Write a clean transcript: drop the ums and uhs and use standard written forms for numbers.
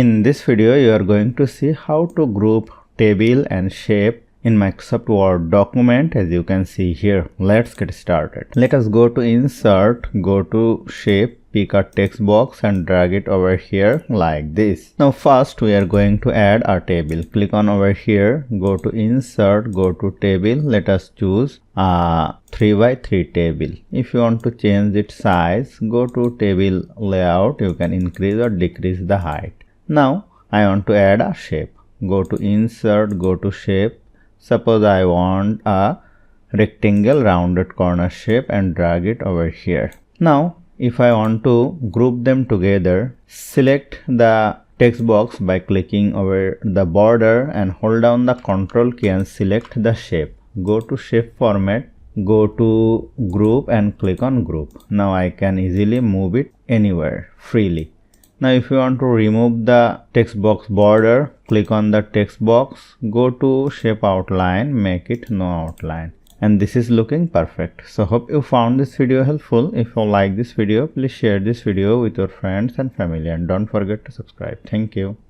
In this video, you are going to see how to group table and shape in Microsoft Word document, as you can see here. Let's get started. Let us go to Insert, go to Shape, pick a text box and drag it over here like this. Now first we are going to add a table. Click on over here, go to Insert, go to Table. Let us choose a 3x3 table. If you want to change its size, go to Table Layout. You can increase or decrease the height. Now I want to add a shape. Go to Insert, go to Shape. Suppose I want a rectangle rounded corner shape and drag it over here. Now if I want to group them together, select the text box by clicking over the border and hold down the Ctrl key and select the shape. Go to Shape Format, go to Group and click on Group. Now I can easily move it anywhere freely. Now if you want to remove the text box border, click on the text box, go to Shape Outline, make it no outline. And this is looking perfect. So hope you found this video helpful. If you like this video, please share this video with your friends and family and don't forget to subscribe. Thank you.